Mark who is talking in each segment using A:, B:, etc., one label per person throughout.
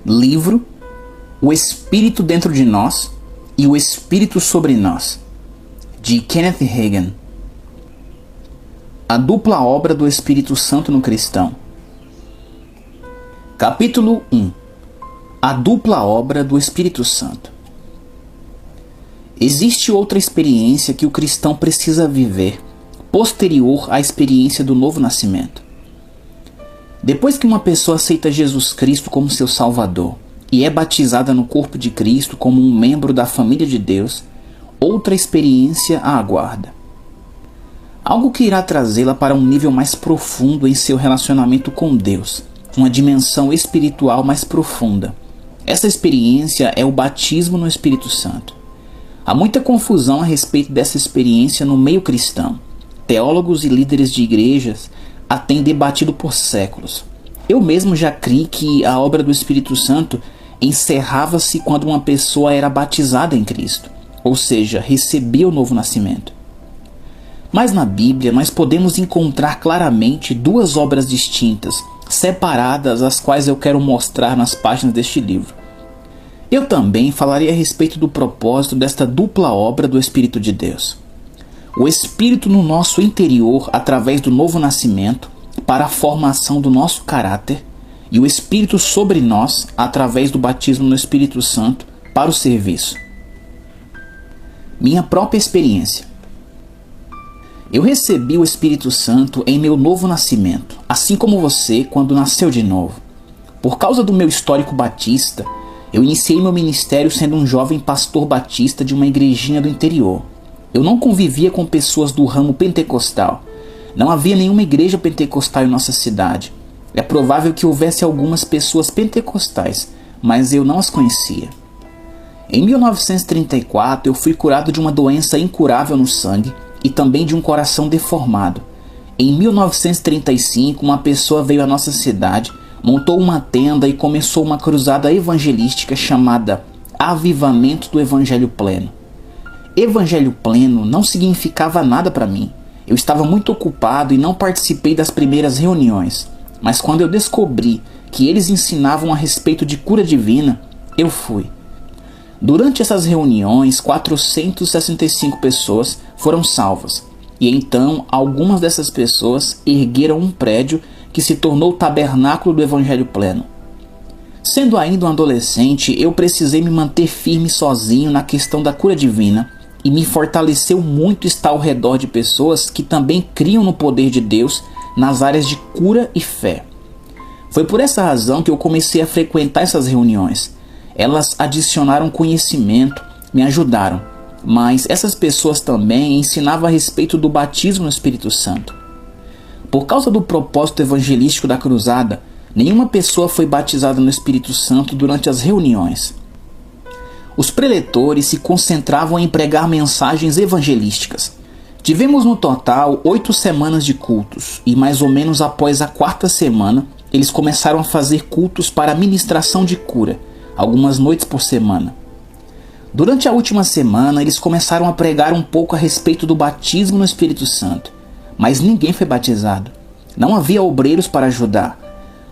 A: livro O Espírito Dentro de Nós e O Espírito Sobre Nós, de Kenneth Hagin. A dupla obra do Espírito Santo no cristão. Capítulo 1. A dupla obra do Espírito Santo. Existe outra experiência que o cristão precisa viver, posterior à experiência do novo nascimento. Depois que uma pessoa aceita Jesus Cristo como seu Salvador e é batizada no corpo de Cristo como um membro da família de Deus, outra experiência a aguarda. Algo que irá trazê-la para um nível mais profundo em seu relacionamento com Deus, uma dimensão espiritual mais profunda. Essa experiência é o batismo no Espírito Santo. Há muita confusão a respeito dessa experiência no meio cristão. Teólogos e líderes de igrejas a têm debatido por séculos. Eu mesmo já criei que a obra do Espírito Santo encerrava-se quando uma pessoa era batizada em Cristo, ou seja, recebia o novo nascimento. Mas na Bíblia nós podemos encontrar claramente duas obras distintas, separadas, as quais eu quero mostrar nas páginas deste livro. Eu também falarei a respeito do propósito desta dupla obra do Espírito de Deus. O Espírito no nosso interior através do novo nascimento para a formação do nosso caráter e o Espírito sobre nós através do batismo no Espírito Santo para o serviço. Minha própria experiência. Eu recebi o Espírito Santo em meu novo nascimento, assim como você quando nasceu de novo. Por causa do meu histórico batista, eu iniciei meu ministério sendo um jovem pastor batista de uma igrejinha do interior. Eu não convivia com pessoas do ramo pentecostal. Não havia nenhuma igreja pentecostal em nossa cidade. É provável que houvesse algumas pessoas pentecostais, mas eu não as conhecia. Em 1934, eu fui curado de uma doença incurável no sangue e também de um coração deformado. Em 1935, uma pessoa veio à nossa cidade, montou uma tenda e começou uma cruzada evangelística chamada Avivamento do Evangelho Pleno. Evangelho pleno não significava nada para mim. Eu estava muito ocupado e não participei das primeiras reuniões. Mas quando eu descobri que eles ensinavam a respeito de cura divina, eu fui. Durante essas reuniões, 465 pessoas foram salvas. E então, algumas dessas pessoas ergueram um prédio que se tornou o Tabernáculo do Evangelho Pleno. Sendo ainda um adolescente, eu precisei me manter firme sozinho na questão da cura divina, e me fortaleceu muito estar ao redor de pessoas que também criam no poder de Deus nas áreas de cura e fé. Foi por essa razão que eu comecei a frequentar essas reuniões. Elas adicionaram conhecimento, me ajudaram, mas essas pessoas também ensinavam a respeito do batismo no Espírito Santo. Por causa do propósito evangelístico da cruzada, nenhuma pessoa foi batizada no Espírito Santo durante as reuniões. Os preletores se concentravam em pregar mensagens evangelísticas. Tivemos no total 8 semanas de cultos, e mais ou menos após a 4ª semana, eles começaram a fazer cultos para a ministração de cura, algumas noites por semana. Durante a última semana, eles começaram a pregar um pouco a respeito do batismo no Espírito Santo, mas ninguém foi batizado. Não havia obreiros para ajudar.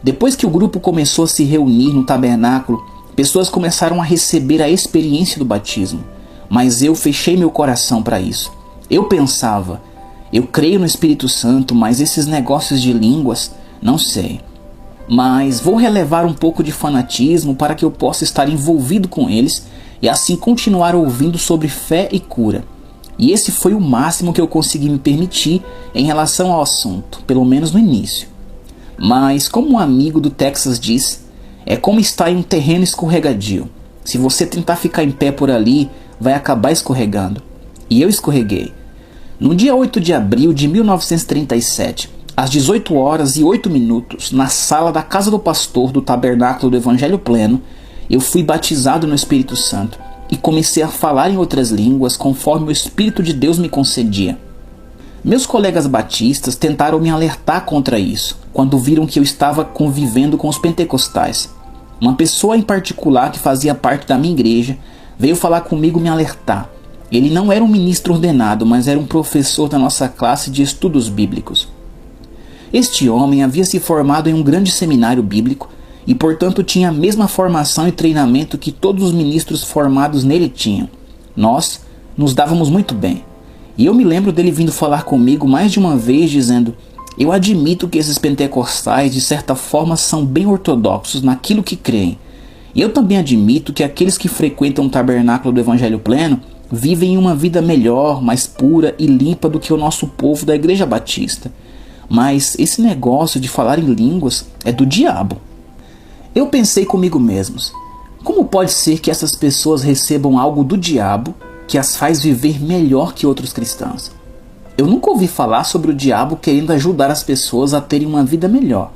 A: Depois que o grupo começou a se reunir no tabernáculo, pessoas começaram a receber a experiência do batismo, mas eu fechei meu coração para isso. Eu pensava, eu creio no Espírito Santo, mas esses negócios de línguas, não sei. Mas vou relevar um pouco de fanatismo para que eu possa estar envolvido com eles e assim continuar ouvindo sobre fé e cura. E esse foi o máximo que eu consegui me permitir em relação ao assunto, pelo menos no início. Mas, como um amigo do Texas diz, é como estar em um terreno escorregadio. Se você tentar ficar em pé por ali, vai acabar escorregando. E eu escorreguei. No dia 8 de abril de 1937, às 18h08, na sala da casa do pastor do Tabernáculo do Evangelho Pleno, eu fui batizado no Espírito Santo e comecei a falar em outras línguas conforme o Espírito de Deus me concedia. Meus colegas batistas tentaram me alertar contra isso, quando viram que eu estava convivendo com os pentecostais. Uma pessoa em particular que fazia parte da minha igreja veio falar comigo e me alertar. Ele não era um ministro ordenado, mas era um professor da nossa classe de estudos bíblicos. Este homem havia se formado em um grande seminário bíblico e portanto tinha a mesma formação e treinamento que todos os ministros formados nele tinham. Nós nos dávamos muito bem. E eu me lembro dele vindo falar comigo mais de uma vez dizendo: eu admito que esses pentecostais de certa forma são bem ortodoxos naquilo que creem. E eu também admito que aqueles que frequentam o tabernáculo do Evangelho Pleno vivem uma vida melhor, mais pura e limpa do que o nosso povo da Igreja Batista. Mas esse negócio de falar em línguas é do diabo. Eu pensei comigo mesmos: como pode ser que essas pessoas recebam algo do diabo que as faz viver melhor que outros cristãos? Eu nunca ouvi falar sobre o diabo querendo ajudar as pessoas a terem uma vida melhor.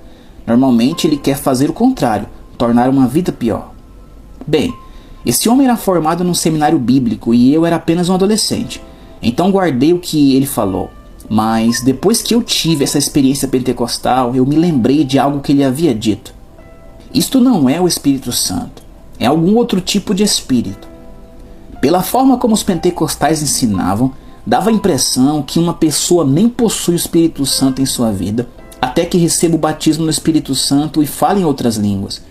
A: Normalmente ele quer fazer o contrário, tornar uma vida pior. Bem, esse homem era formado num seminário bíblico e eu era apenas um adolescente. Então guardei o que ele falou. Mas depois que eu tive essa experiência pentecostal, eu me lembrei de algo que ele havia dito. Isto não é o Espírito Santo, é algum outro tipo de espírito. Pela forma como os pentecostais ensinavam, dava a impressão que uma pessoa nem possui o Espírito Santo em sua vida, até que receba o batismo no Espírito Santo e fale em outras línguas.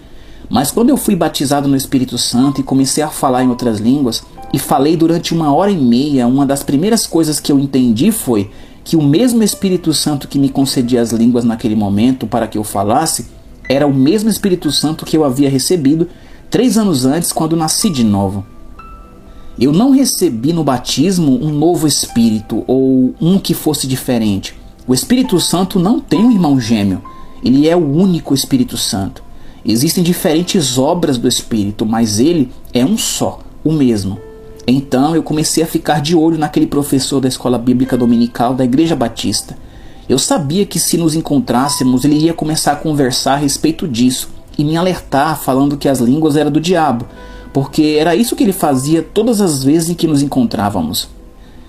A: Mas quando eu fui batizado no Espírito Santo e comecei a falar em outras línguas, e falei durante 1h30, uma das primeiras coisas que eu entendi foi que o mesmo Espírito Santo que me concedia as línguas naquele momento para que eu falasse, era o mesmo Espírito Santo que eu havia recebido 3 anos antes, quando nasci de novo. Eu não recebi no batismo um novo Espírito ou um que fosse diferente. O Espírito Santo não tem um irmão gêmeo. Ele é o único Espírito Santo. Existem diferentes obras do Espírito, mas ele é um só, o mesmo. Então eu comecei a ficar de olho naquele professor da escola bíblica dominical da Igreja Batista. Eu sabia que se nos encontrássemos ele iria começar a conversar a respeito disso e me alertar falando que as línguas eram do diabo, porque era isso que ele fazia todas as vezes em que nos encontrávamos.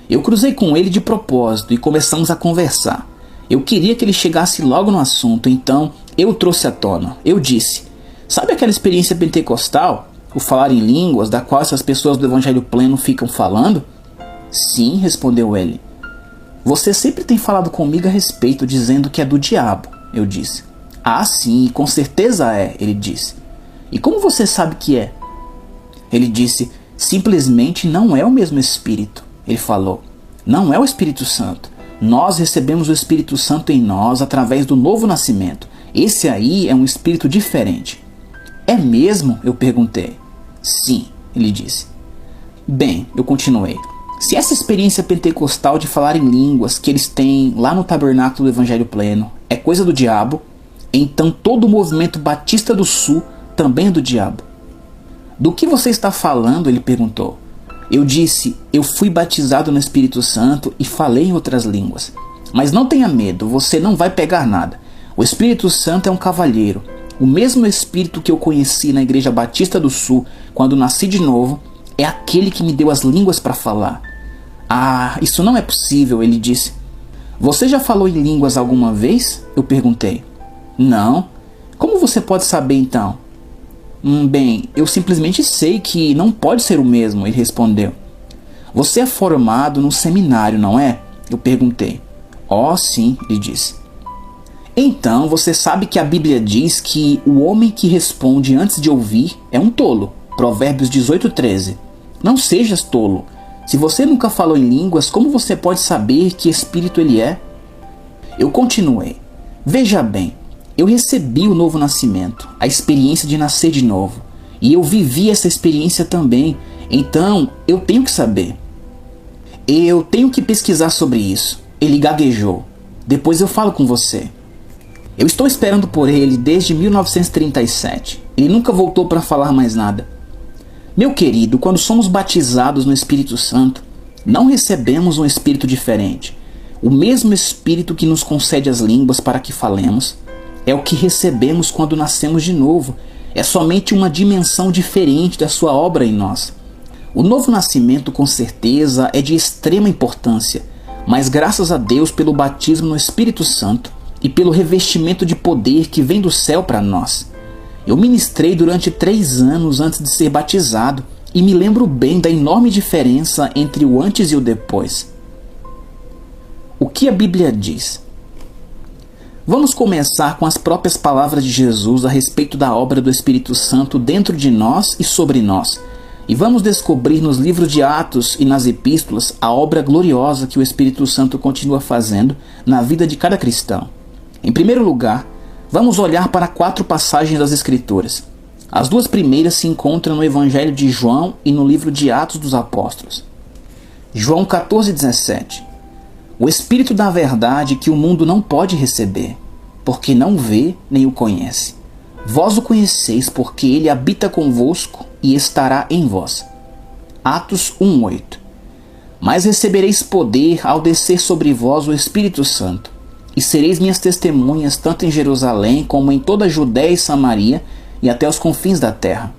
A: Eu cruzei com ele de propósito e começamos a conversar. Eu queria que ele chegasse logo no assunto, então eu o trouxe à tona. Eu disse: sabe aquela experiência pentecostal? O falar em línguas, da qual essas pessoas do Evangelho Pleno ficam falando? Sim, respondeu ele. Você sempre tem falado comigo a respeito, dizendo que é do diabo, eu disse. Ah, sim, com certeza é, ele disse. E como você sabe que é? Ele disse: simplesmente não é o mesmo Espírito. Ele falou: não é o Espírito Santo. Nós recebemos o Espírito Santo em nós através do novo nascimento. Esse aí é um espírito diferente. É mesmo? Eu perguntei. Sim, ele disse. Bem, eu continuei. Se essa experiência pentecostal de falar em línguas que eles têm lá no tabernáculo do Evangelho Pleno é coisa do diabo, então todo o movimento Batista do Sul também é do diabo. Do que você está falando? Ele perguntou. Eu disse: eu fui batizado no Espírito Santo e falei em outras línguas. Mas não tenha medo, você não vai pegar nada. O Espírito Santo é um cavalheiro. O mesmo Espírito que eu conheci na Igreja Batista do Sul quando nasci de novo é aquele que me deu as línguas para falar. Ah, isso não é possível, ele disse. Você já falou em línguas alguma vez? Eu perguntei. Não. Como você pode saber então? Bem, eu simplesmente sei que não pode ser o mesmo, ele respondeu. Você é formado num seminário, não é? Eu perguntei. Oh, sim, ele disse. Então você sabe que a Bíblia diz que o homem que responde antes de ouvir é um tolo. Provérbios 18:13. Não sejas tolo. Se você nunca falou em línguas, como você pode saber que espírito ele é? Eu continuei. Veja bem, eu recebi o novo nascimento, a experiência de nascer de novo. E eu vivi essa experiência também. Então eu tenho que saber. Eu tenho que pesquisar sobre isso. Ele gaguejou. Depois eu falo com você. Eu estou esperando por ele desde 1937. Ele nunca voltou para falar mais nada. Meu querido, quando somos batizados no Espírito Santo, não recebemos um espírito diferente. O mesmo Espírito que nos concede as línguas para que falemos é o que recebemos quando nascemos de novo. É somente uma dimensão diferente da sua obra em nós. O novo nascimento, com certeza, é de extrema importância, mas graças a Deus pelo batismo no Espírito Santo e pelo revestimento de poder que vem do céu para nós. Eu ministrei durante 3 anos antes de ser batizado e me lembro bem da enorme diferença entre o antes e o depois. O que a Bíblia diz? Vamos começar com as próprias palavras de Jesus a respeito da obra do Espírito Santo dentro de nós e sobre nós. E vamos descobrir nos livros de Atos e nas epístolas a obra gloriosa que o Espírito Santo continua fazendo na vida de cada cristão. Em primeiro lugar, vamos olhar para 4 passagens das Escrituras. As 2 primeiras se encontram no Evangelho de João e no livro de Atos dos Apóstolos. João 14:17. O Espírito da verdade que o mundo não pode receber, porque não vê nem o conhece. Vós o conheceis, porque ele habita convosco e estará em vós. Atos 1:8. Mas recebereis poder ao descer sobre vós o Espírito Santo, e sereis minhas testemunhas tanto em Jerusalém como em toda a Judéia e Samaria e até os confins da terra.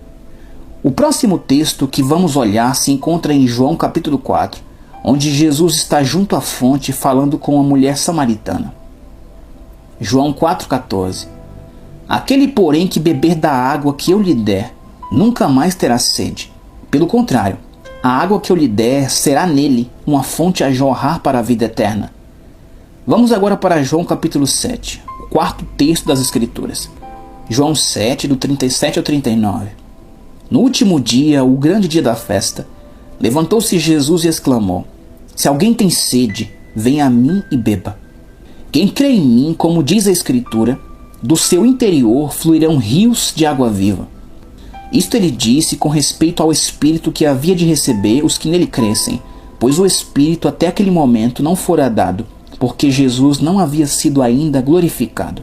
A: O próximo texto que vamos olhar se encontra em João capítulo 4, onde Jesus está junto à fonte falando com a mulher samaritana. João 4,14. Aquele, porém, que beber da água que eu lhe der, nunca mais terá sede. Pelo contrário, a água que eu lhe der será nele uma fonte a jorrar para a vida eterna. Vamos agora para João capítulo 7, o 4º texto das Escrituras. João 7, do 37 ao 39. No último dia, o grande dia da festa, levantou-se Jesus e exclamou: Se alguém tem sede, venha a mim e beba. Quem crê em mim, como diz a Escritura, do seu interior fluirão rios de água viva. Isto ele disse com respeito ao Espírito que havia de receber os que nele crescem, pois o Espírito até aquele momento não fora dado, porque Jesus não havia sido ainda glorificado.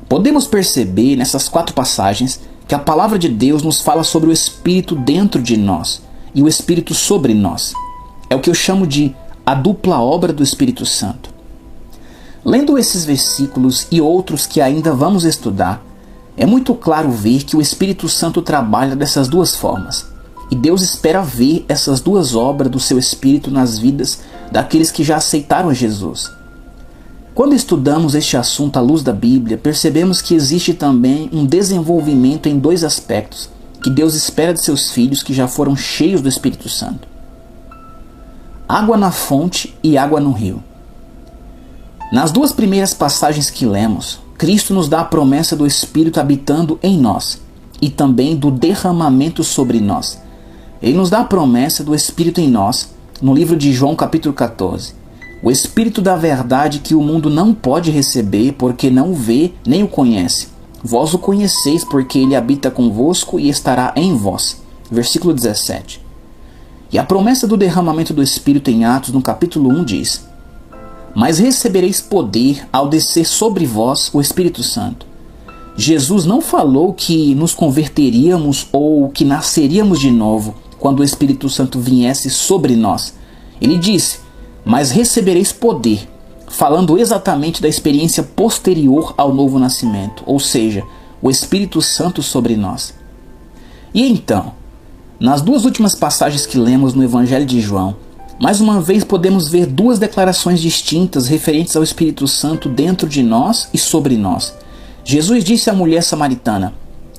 A: Podemos perceber nessas 4 passagens que a palavra de Deus nos fala sobre o Espírito dentro de nós e o Espírito sobre nós. É o que eu chamo de a dupla obra do Espírito Santo. Lendo esses versículos e outros que ainda vamos estudar, é muito claro ver que o Espírito Santo trabalha dessas 2 formas. E Deus espera ver essas 2 obras do seu Espírito nas vidas daqueles que já aceitaram Jesus. Quando estudamos este assunto à luz da Bíblia, percebemos que existe também um desenvolvimento em 2 aspectos que Deus espera de seus filhos que já foram cheios do Espírito Santo: água na fonte e água no rio. Nas 2 primeiras passagens que lemos, Cristo nos dá a promessa do Espírito habitando em nós e também do derramamento sobre nós. Ele nos dá a promessa do Espírito em nós no livro de João capítulo 14. O Espírito da verdade que o mundo não pode receber, porque não o vê nem o conhece. Vós o conheceis, porque ele habita convosco e estará em vós. Versículo 17. E a promessa do derramamento do Espírito em Atos, no capítulo 1, diz: Mas recebereis poder ao descer sobre vós o Espírito Santo. Jesus não falou que nos converteríamos ou que nasceríamos de novo quando o Espírito Santo viesse sobre nós. Ele disse: Mas recebereis poder, falando exatamente da experiência posterior ao novo nascimento, ou seja, o Espírito Santo sobre nós. E então, nas 2 últimas passagens que lemos no Evangelho de João, mais uma vez podemos ver 2 declarações distintas referentes ao Espírito Santo dentro de nós e sobre nós. Jesus disse à mulher samaritana: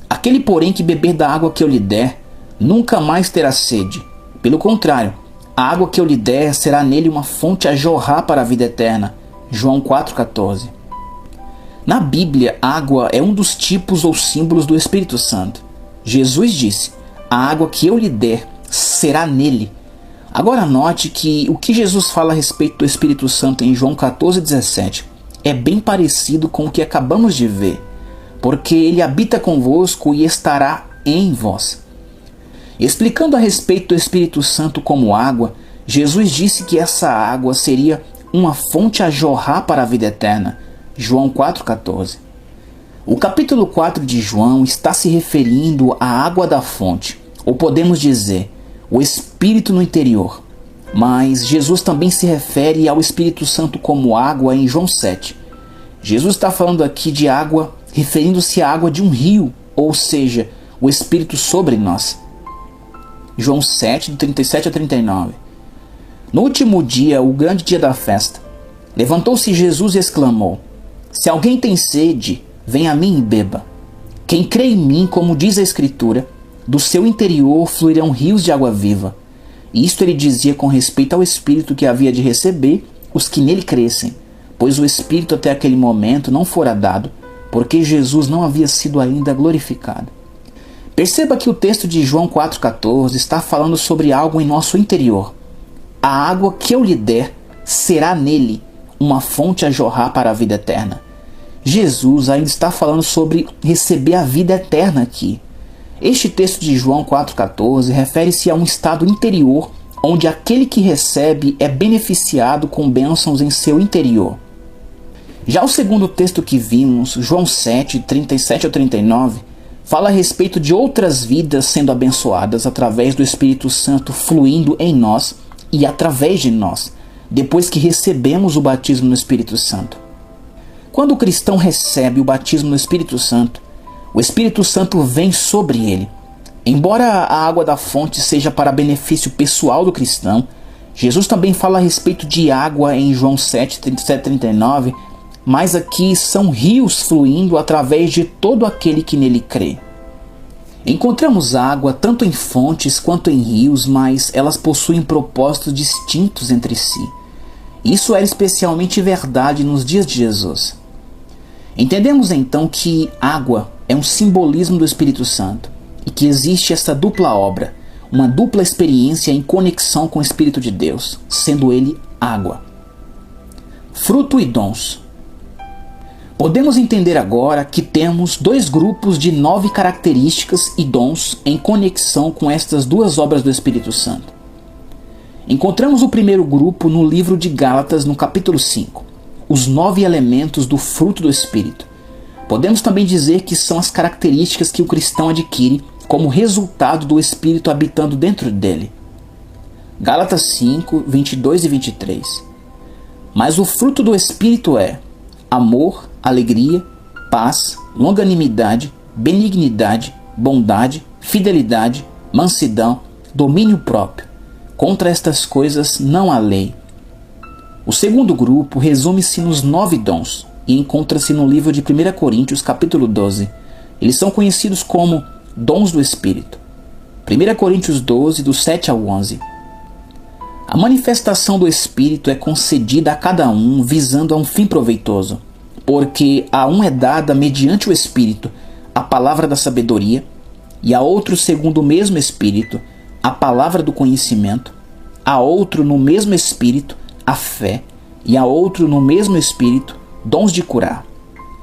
A: Aquele, porém, que beber da água que eu lhe der, nunca mais terá sede. Pelo contrário, a água que eu lhe der será nele uma fonte a jorrar para a vida eterna. João 4,14. Na Bíblia, água é um dos tipos ou símbolos do Espírito Santo. Jesus disse: A água que eu lhe der será nele. Agora note que o que Jesus fala a respeito do Espírito Santo em João 14,17 é bem parecido com o que acabamos de ver, porque ele habita convosco e estará em vós. Explicando a respeito do Espírito Santo como água, Jesus disse que essa água seria uma fonte a jorrar para a vida eterna. João 4,14. O capítulo 4 de João está se referindo à água da fonte, ou podemos dizer, o Espírito no interior. Mas Jesus também se refere ao Espírito Santo como água em João 7. Jesus está falando aqui de água, referindo-se à água de um rio, ou seja, o Espírito sobre nós. João 7, do 37 a 39. No último dia, o grande dia da festa, levantou-se Jesus e exclamou: Se alguém tem sede, venha a mim e beba. Quem crê em mim, como diz a Escritura, do seu interior fluirão rios de água viva. Isto ele dizia com respeito ao Espírito que havia de receber os que nele crescem, pois o Espírito até aquele momento não fora dado, porque Jesus não havia sido ainda glorificado. Perceba que o texto de João 4,14 está falando sobre algo em nosso interior. A água que eu lhe der será nele uma fonte a jorrar para a vida eterna. Jesus ainda está falando sobre receber a vida eterna aqui. Este texto de João 4,14 refere-se a um estado interior onde aquele que recebe é beneficiado com bênçãos em seu interior. Já o segundo texto que vimos, João 7, 37 ao 39, fala a respeito de outras vidas sendo abençoadas através do Espírito Santo fluindo em nós e através de nós, depois que recebemos o batismo no Espírito Santo. Quando o cristão recebe o batismo no Espírito Santo, o Espírito Santo vem sobre ele. Embora a água da fonte seja para benefício pessoal do cristão, Jesus também fala a respeito de água em João 7, 37 e 39, mas aqui são rios fluindo através de todo aquele que nele crê. Encontramos água tanto em fontes quanto em rios, mas elas possuem propósitos distintos entre si. Isso era especialmente verdade nos dias de Jesus. Entendemos então que água é um simbolismo do Espírito Santo e que existe essa dupla obra, uma dupla experiência em conexão com o Espírito de Deus, sendo ele água. Fruto e dons. Podemos entender agora que temos dois grupos de 9 características e dons em conexão com estas duas obras do Espírito Santo. Encontramos o primeiro grupo no livro de Gálatas, no capítulo 5, os 9 elementos do fruto do Espírito. Podemos também dizer que são as características que o cristão adquire como resultado do Espírito habitando dentro dele. Gálatas 5, 22 e 23. Mas o fruto do Espírito é amor, alegria, paz, longanimidade, benignidade, bondade, fidelidade, mansidão, domínio próprio. Contra estas coisas não há lei. O segundo grupo resume-se nos 9 dons e encontra-se no livro de 1 Coríntios capítulo 12. Eles são conhecidos como dons do Espírito. 1 Coríntios 12, do 7 ao 11. A manifestação do Espírito é concedida a cada um visando a um fim proveitoso, porque a um é dada mediante o Espírito a palavra da sabedoria, e a outro segundo o mesmo Espírito a palavra do conhecimento, a outro no mesmo Espírito a fé, e a outro no mesmo Espírito dons de curar,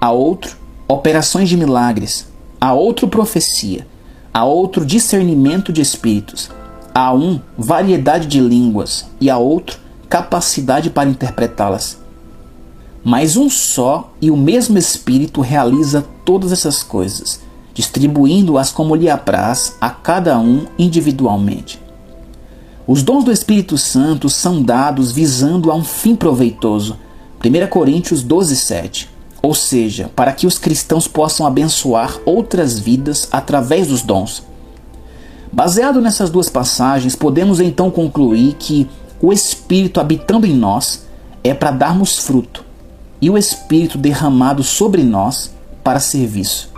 A: a outro operações de milagres, a outro profecia, a outro discernimento de espíritos, a um variedade de línguas e a outro capacidade para interpretá-las. Mas um só e o mesmo Espírito realiza todas essas coisas, distribuindo-as como lhe apraz a cada um individualmente. Os dons do Espírito Santo são dados visando a um fim proveitoso, 1 Coríntios 12, 7, ou seja, para que os cristãos possam abençoar outras vidas através dos dons. Baseado nessas duas passagens, podemos então concluir que o Espírito habitando em nós é para darmos fruto, e o Espírito derramado sobre nós para serviço.